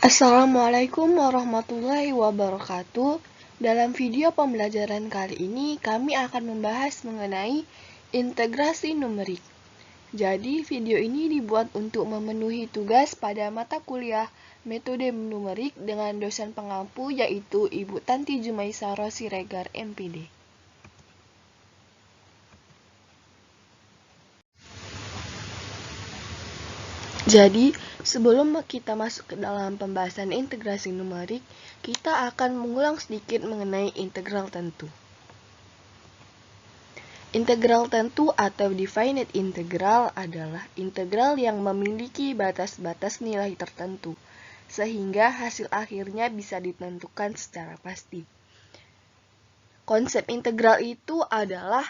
Assalamualaikum warahmatullahi wabarakatuh. Dalam video pembelajaran kali ini, kami akan membahas mengenai integrasi numerik. Jadi, video ini dibuat untuk memenuhi tugas pada mata kuliah metode numerik dengan dosen pengampu yaitu Ibu Tanti Jumaisaro Siregar, MPD. Jadi, sebelum kita masuk ke dalam pembahasan integrasi numerik, kita akan mengulang sedikit mengenai integral tentu. Integral tentu atau definite integral adalah integral yang memiliki batas-batas nilai tertentu, sehingga hasil akhirnya bisa ditentukan secara pasti. Konsep integral itu adalah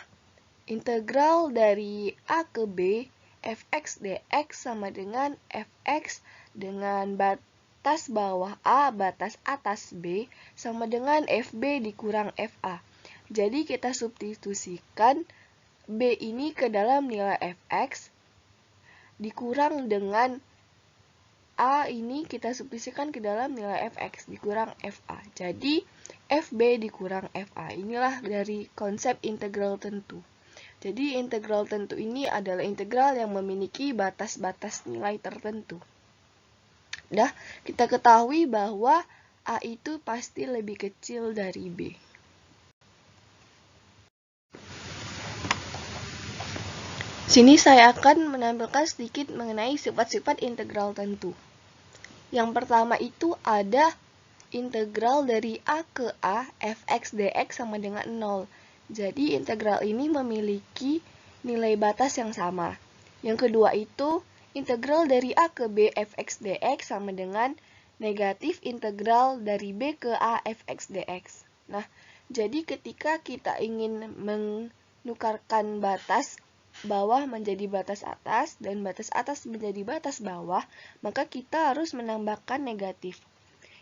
integral dari A ke B fx dx sama dengan fx dengan batas bawah A batas atas B sama dengan fb dikurang fa. Jadi kita substitusikan B ini ke dalam nilai fx dikurang dengan A ini kita substitusikan ke dalam nilai fx dikurang fa. Jadi fb dikurang fa. Inilah dari konsep integral tentu. Jadi integral tentu ini adalah integral yang memiliki batas-batas nilai tertentu. Kita ketahui bahwa A itu pasti lebih kecil dari B. Sini saya akan menampilkan sedikit mengenai sifat-sifat integral tentu. Yang pertama itu ada integral dari A ke A fx dx sama dengan 0. Jadi integral ini memiliki nilai batas yang sama. Yang kedua itu integral dari A ke B fx dx sama dengan negatif integral dari B ke A fx dx. Nah, jadi ketika kita ingin menukarkan batas bawah menjadi batas atas dan batas atas menjadi batas bawah, maka kita harus menambahkan negatif.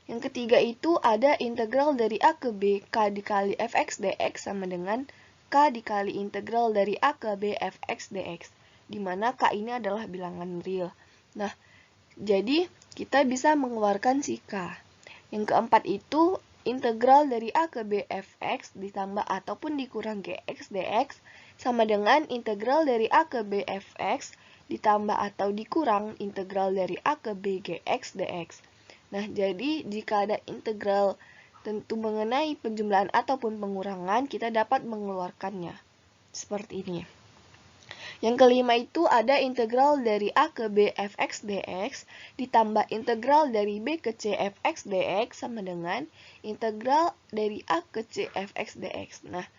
Yang ketiga itu ada integral dari A ke B k dikali fx dx sama dengan k dikali integral dari A ke B fx dx, di mana k ini adalah bilangan real. Nah, jadi kita bisa mengeluarkan si k. Yang keempat itu integral dari A ke B fx ditambah ataupun dikurang gx dx sama dengan integral dari A ke B fx ditambah atau dikurang integral dari A ke B gx dx. Nah, jadi jika ada integral tentu mengenai penjumlahan ataupun pengurangan, kita dapat mengeluarkannya. Seperti ini. Yang kelima itu ada integral dari A ke B fx dx ditambah integral dari B ke C fx dx sama dengan integral dari A ke C fx dx. Nah,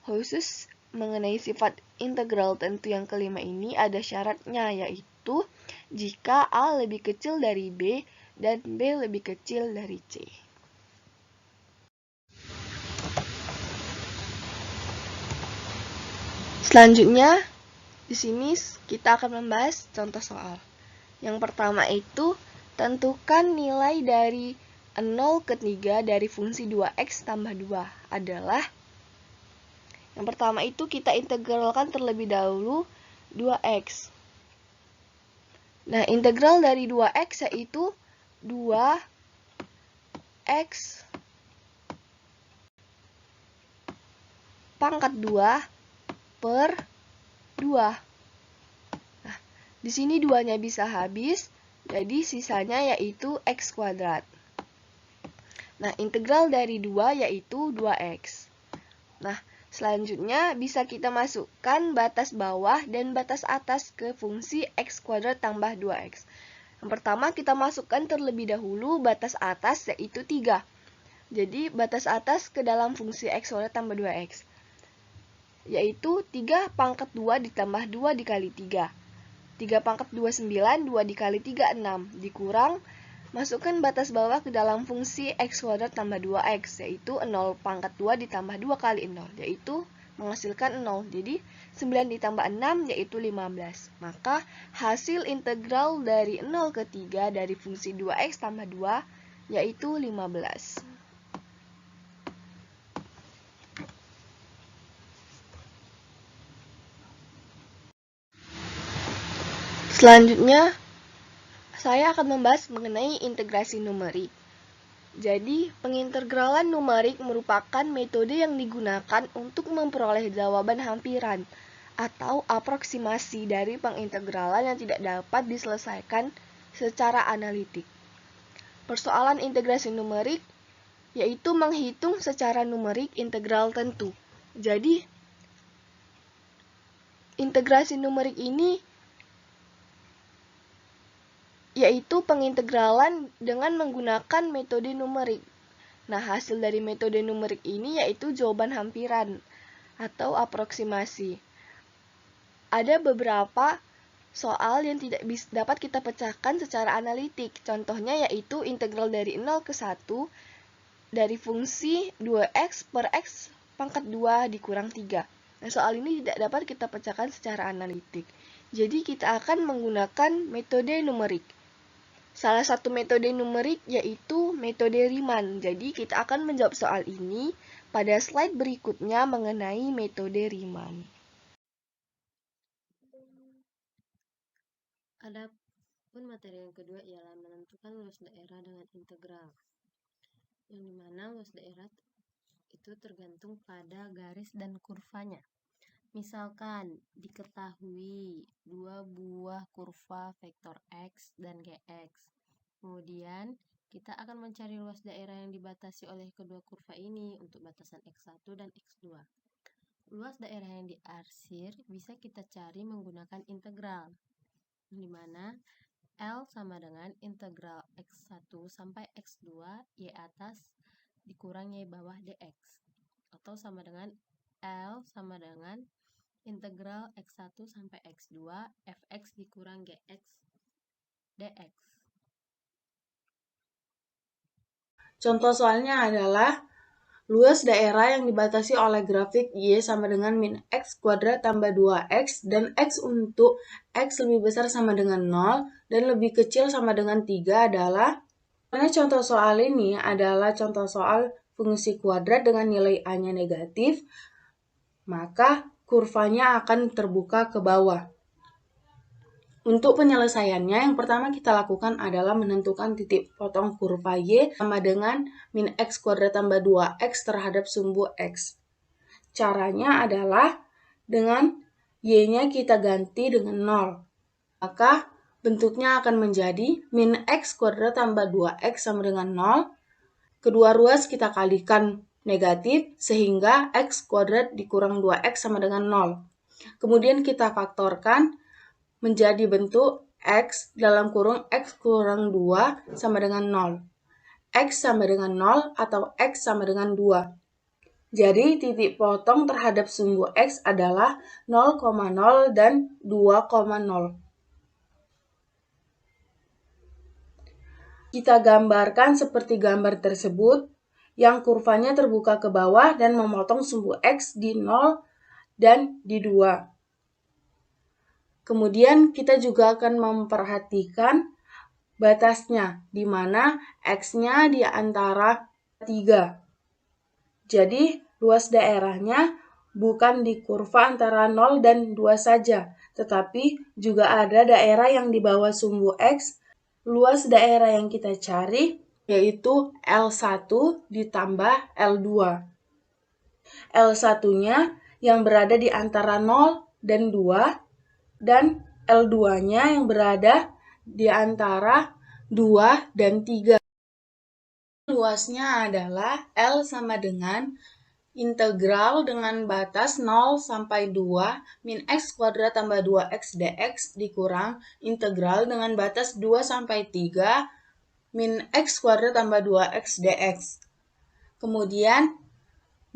khusus mengenai sifat integral tentu yang kelima ini ada syaratnya, yaitu jika A lebih kecil dari B dan B lebih kecil dari C. Selanjutnya, di sini kita akan membahas contoh soal. Yang pertama itu, tentukan nilai dari 0 ke 3 dari fungsi 2x tambah 2 adalah, yang pertama itu kita integralkan terlebih dahulu 2x. Nah, integral dari 2x yaitu 2x pangkat 2 per 2. Nah, di sini 2-nya bisa habis, jadi sisanya yaitu x kuadrat. Nah, integral dari 2 yaitu 2x. Nah, selanjutnya bisa kita masukkan batas bawah dan batas atas ke fungsi x kuadrat tambah 2x. Yang pertama kita masukkan terlebih dahulu batas atas yaitu 3. Jadi batas atas ke dalam fungsi x kuadrat tambah 2x. Yaitu 3 pangkat 2 ditambah 2 dikali 3. 3 pangkat 2 9, 2 dikali 3 6. Dikurang, masukkan batas bawah ke dalam fungsi x kuadrat tambah 2x, yaitu 0 pangkat 2 ditambah 2 kali 0, yaitu menghasilkan 0. Jadi 9 ditambah 6 yaitu 15. Maka hasil integral dari 0 ke 3 dari fungsi 2x tambah 2 yaitu 15. Selanjutnya, saya akan membahas mengenai integrasi numerik. Jadi, pengintegralan numerik merupakan metode yang digunakan untuk memperoleh jawaban hampiran atau aproksimasi dari pengintegralan yang tidak dapat diselesaikan secara analitik. Persoalan integrasi numerik yaitu menghitung secara numerik integral tentu. Jadi, integrasi numerik ini yaitu pengintegralan dengan menggunakan metode numerik. Nah, hasil dari metode numerik ini yaitu jawaban hampiran atau aproksimasi. Ada beberapa soal yang tidak dapat kita pecahkan secara analitik. Contohnya yaitu integral dari 0 ke 1 dari fungsi 2x per x pangkat 2 dikurang 3. Nah, soal ini tidak dapat kita pecahkan secara analitik. Jadi, kita akan menggunakan metode numerik. Salah satu metode numerik yaitu metode Riemann. Jadi, kita akan menjawab soal ini pada slide berikutnya mengenai metode Riemann. Adapun materi yang kedua ialah menentukan luas daerah dengan integral, yang dimana luas daerah itu tergantung pada garis dan kurvanya. Misalkan diketahui dua buah kurva vektor x dan gx. Kemudian kita akan mencari luas daerah yang dibatasi oleh kedua kurva ini untuk batasan x1 dan x2. Luas daerah yang diarsir bisa kita cari menggunakan integral, di mana L sama dengan integral x1 sampai x2 y atas dikurang y bawah dx, atau sama dengan L sama dengan integral x1 sampai x2 fx dikurang gx dx. Contoh soalnya adalah luas daerah yang dibatasi oleh grafik Y sama dengan min X kuadrat tambah 2X dan X untuk X lebih besar sama dengan 0 dan lebih kecil sama dengan 3 adalah. Karena contoh soal ini adalah contoh soal fungsi kuadrat dengan nilai A-nya negatif, maka kurvanya akan terbuka ke bawah. Untuk penyelesaiannya, yang pertama kita lakukan adalah menentukan titik potong kurva Y sama dengan min X kuadrat tambah 2X terhadap sumbu X. Caranya adalah dengan Y-nya kita ganti dengan 0. Maka bentuknya akan menjadi min X kuadrat tambah 2X sama dengan 0. Kedua ruas kita kalikan negatif sehingga X kuadrat dikurang 2X sama dengan 0. Kemudian kita faktorkan menjadi bentuk X dalam kurung X kurang 2 sama dengan 0. X sama dengan 0 atau X sama dengan 2. Jadi titik potong terhadap sumbu X adalah 0,0 dan 2,0. Kita gambarkan seperti gambar tersebut yang kurvanya terbuka ke bawah dan memotong sumbu X di 0 dan di 2. Kemudian kita juga akan memperhatikan batasnya, di mana X-nya di antara 3. Jadi, luas daerahnya bukan di kurva antara 0 dan 2 saja, tetapi juga ada daerah yang di bawah sumbu X. Luas daerah yang kita cari yaitu L1 ditambah L2. L1-nya yang berada di antara 0 dan 2, dan L2-nya yang berada di antara 2 dan 3. Luasnya adalah L sama dengan integral dengan batas 0 sampai 2 min X kuadrat tambah 2X dx dikurang integral dengan batas 2 sampai 3 min X kuadrat tambah 2X dx. Kemudian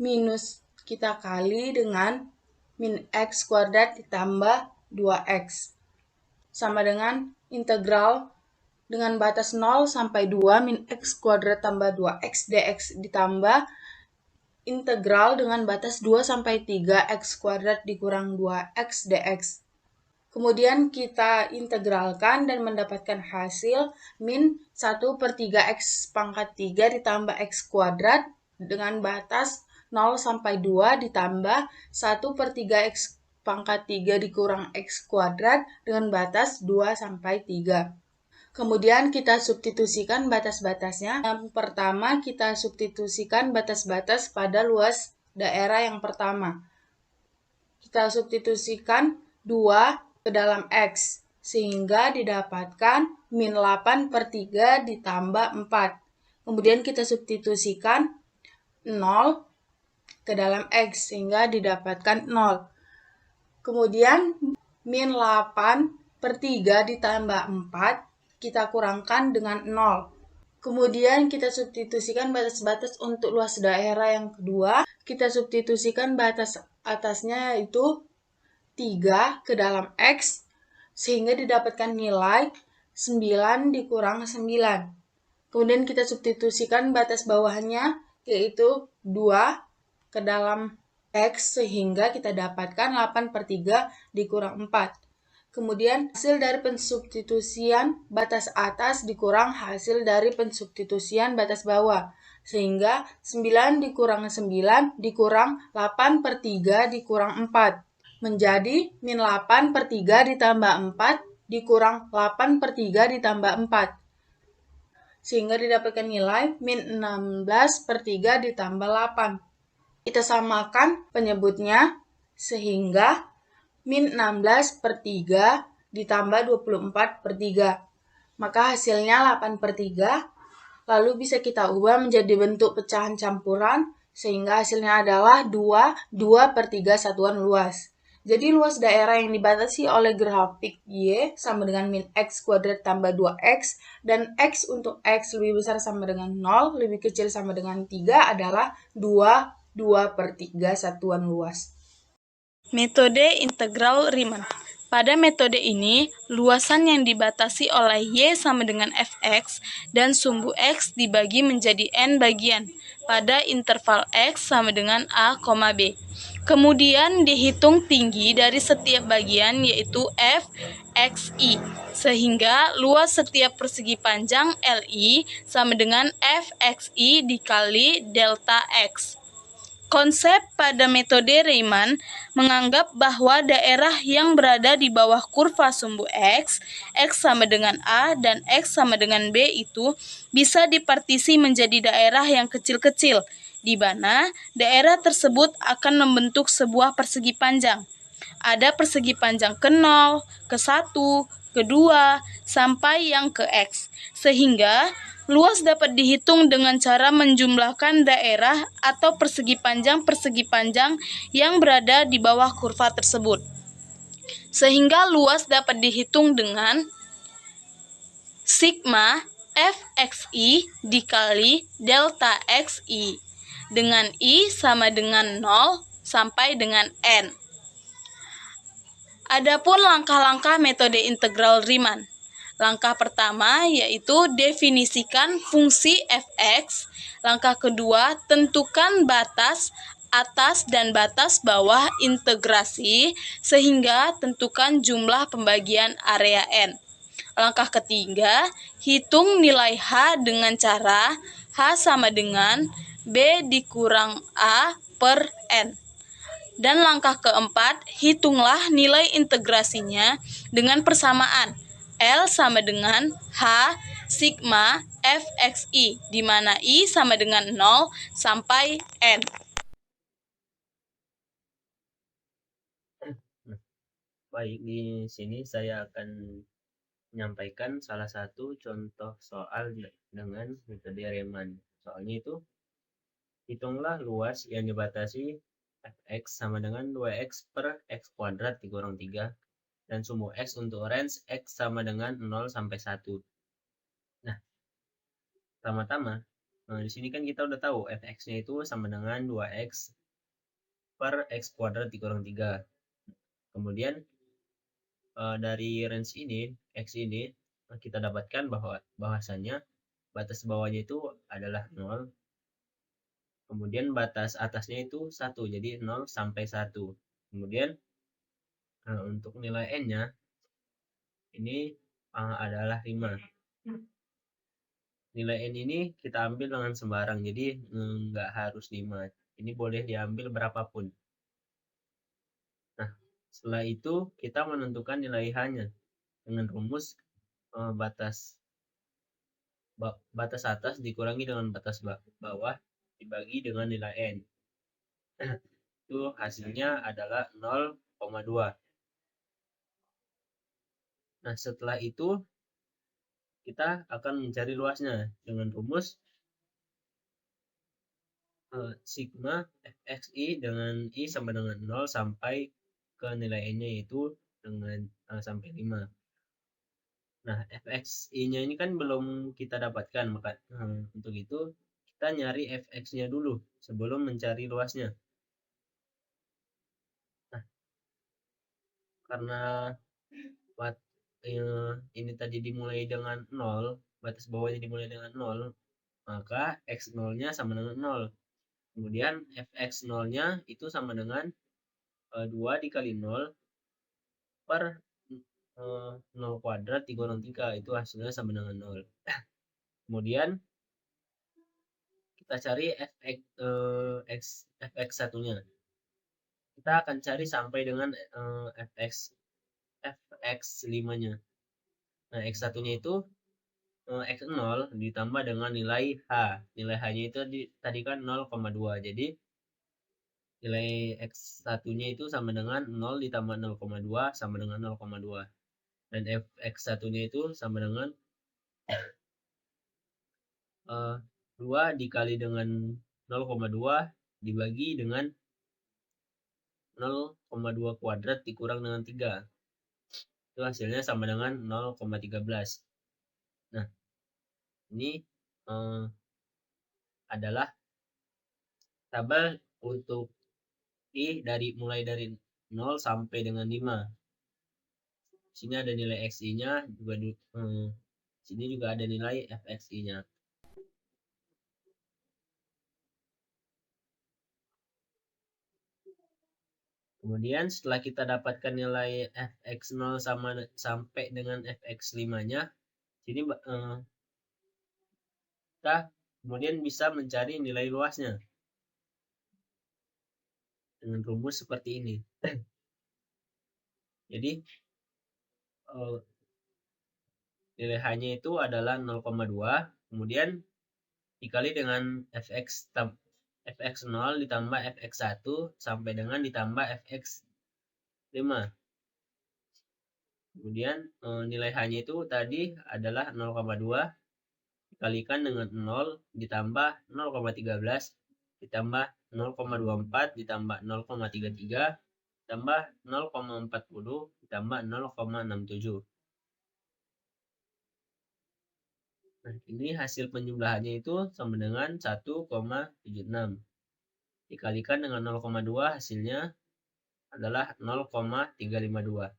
minus kita kali dengan min X kuadrat ditambah 2X sama dengan integral dengan batas 0 sampai 2 min X kuadrat tambah 2X dx ditambah integral dengan batas 2 sampai 3 X kuadrat dikurang 2X dx. Kemudian kita integralkan dan mendapatkan hasil min 1/3X pangkat 3 ditambah X kuadrat dengan batas 0 sampai 2 ditambah 1/3X pangkat 3 dikurang X kuadrat dengan batas 2 sampai 3. Kemudian kita substitusikan batas-batasnya. Yang pertama, kita substitusikan batas-batas pada luas daerah yang pertama. Kita substitusikan 2 ke dalam X, sehingga didapatkan min 8 per 3 ditambah 4. Kemudian kita substitusikan 0 ke dalam X, sehingga didapatkan 0. Kemudian min 8 per 3 ditambah 4, kita kurangkan dengan 0. Kemudian kita substitusikan batas-batas untuk luas daerah yang kedua. Kita substitusikan batas atasnya yaitu 3 ke dalam X, sehingga didapatkan nilai 9 dikurang 9. Kemudian kita substitusikan batas bawahnya yaitu 2 ke dalam X, sehingga kita dapatkan 8 per 3 dikurang 4. Kemudian hasil dari pensubstitusian batas atas dikurang hasil dari pensubstitusian batas bawah. Sehingga 9 dikurang 9 dikurang 8 per 3 dikurang 4. Menjadi min 8 per 3 ditambah 4 dikurang 8 per 3 ditambah 4. Sehingga didapatkan nilai min 16 per 3 ditambah 8. Kita samakan penyebutnya sehingga min 16 per 3 ditambah 24 per 3. Maka hasilnya 8 per 3. Lalu bisa kita ubah menjadi bentuk pecahan campuran sehingga hasilnya adalah 2 per 3 satuan luas. Jadi luas daerah yang dibatasi oleh grafik Y sama dengan min X kuadrat tambah 2X dan X untuk X lebih besar sama dengan 0, lebih kecil sama dengan 3 adalah 2 per 3 satuan luas. Metode integral Riemann. Pada metode ini, luasan yang dibatasi oleh Y sama dengan Fx dan sumbu X dibagi menjadi N bagian pada interval X sama dengan A, B. Kemudian dihitung tinggi dari setiap bagian yaitu Fxi, sehingga luas setiap persegi panjang Li sama dengan Fxi dikali delta X. Konsep pada metode Riemann menganggap bahwa daerah yang berada di bawah kurva sumbu X sama dengan A dan X sama dengan B itu bisa dipartisi menjadi daerah yang kecil-kecil, di mana daerah tersebut akan membentuk sebuah persegi panjang. Ada persegi panjang ke-0, ke-1, ke-2, sampai yang ke X, sehingga luas dapat dihitung dengan cara menjumlahkan daerah atau persegi panjang yang berada di bawah kurva tersebut. Sehingga luas dapat dihitung dengan sigma Fxi dikali delta Xi dengan I sama dengan 0 sampai dengan N. Adapun langkah-langkah metode integral Riemann. Langkah pertama yaitu definisikan fungsi fx. Langkah kedua, tentukan batas atas dan batas bawah integrasi sehingga tentukan jumlah pembagian area N. Langkah ketiga, hitung nilai H dengan cara H sama dengan B dikurang A per N. Dan langkah keempat, hitunglah nilai integrasinya dengan persamaan L sama dengan H sigma Fxi, di mana I sama dengan 0 sampai N. Baik, di sini saya akan menyampaikan salah satu contoh soal dengan metode Riemann. Soalnya itu, hitunglah luas yang dibatasi Fx sama dengan 2x per x kuadrat dikurang 3 dan sumbu x untuk range x sama dengan 0 sampai 1. Nah, pertama-tama, di sini kan kita udah tahu Fx-nya itu sama dengan 2x per x kuadrat dikurang 3. Kemudian dari range ini, x ini, kita dapatkan bahwasannya batas bawahnya itu adalah 0. Kemudian batas atasnya itu 1, jadi 0 sampai 1. Kemudian untuk nilai N-nya ini adalah 5. Nilai N ini kita ambil dengan sembarang, jadi nggak harus 5. Ini boleh diambil berapapun. Nah, setelah itu kita menentukan nilai H-nya dengan rumus batas batas atas dikurangi dengan batas bawah dibagi dengan nilai n. Itu hasilnya adalah 0,2. Nah, setelah itu kita akan mencari luasnya dengan rumus sigma fxi dengan i sama dengan 0 sampai ke nilai n-nya yaitu dengan sampai 5. Nah, fxi-nya ini kan belum kita dapatkan, maka untuk itu kita nyari fx-nya dulu sebelum mencari luasnya. Nah, karena ini tadi dimulai dengan 0, batas bawahnya dimulai dengan 0, maka x0-nya sama dengan 0. Kemudian fx 0-nya itu sama dengan 2 dikali 0 per 0 kuadrat dikurang 3, itu hasilnya sama dengan 0. Kemudian kita cari fx 1-nya. Kita akan cari sampai dengan fx 5-nya. Nah, x1-nya itu x0 ditambah dengan nilai h. Nilai h-nya itu tadi kan 0,2. Jadi nilai x1-nya itu sama dengan 0 ditambah 0,2 sama dengan 0,2. Dan fx1-nya itu sama dengan 2 dikali dengan 0,2 dibagi dengan 0,2 kuadrat dikurang dengan 3. Itu hasilnya sama dengan 0,13. Nah, ini adalah tabel untuk i mulai dari 0 sampai dengan 5. Sini ada nilai xi-nya juga sini juga ada nilai fxi-nya. Kemudian setelah kita dapatkan nilai fx0 sampai dengan fx5-nya, sini kita kemudian bisa mencari nilai luasnya dengan rumus seperti ini. Jadi nilai h-nya itu adalah 0,2, kemudian dikali dengan fx0 ditambah fx1 sampai dengan ditambah fx5. Kemudian nilai h-nya itu tadi adalah 0,2 dikalikan dengan 0 ditambah 0,13 ditambah 0,24 ditambah 0,33 ditambah 0,40 ditambah 0,67. Nah, ini hasil penjumlahannya itu sama dengan 1,76. Dikalikan dengan 0,2 hasilnya adalah 0,352.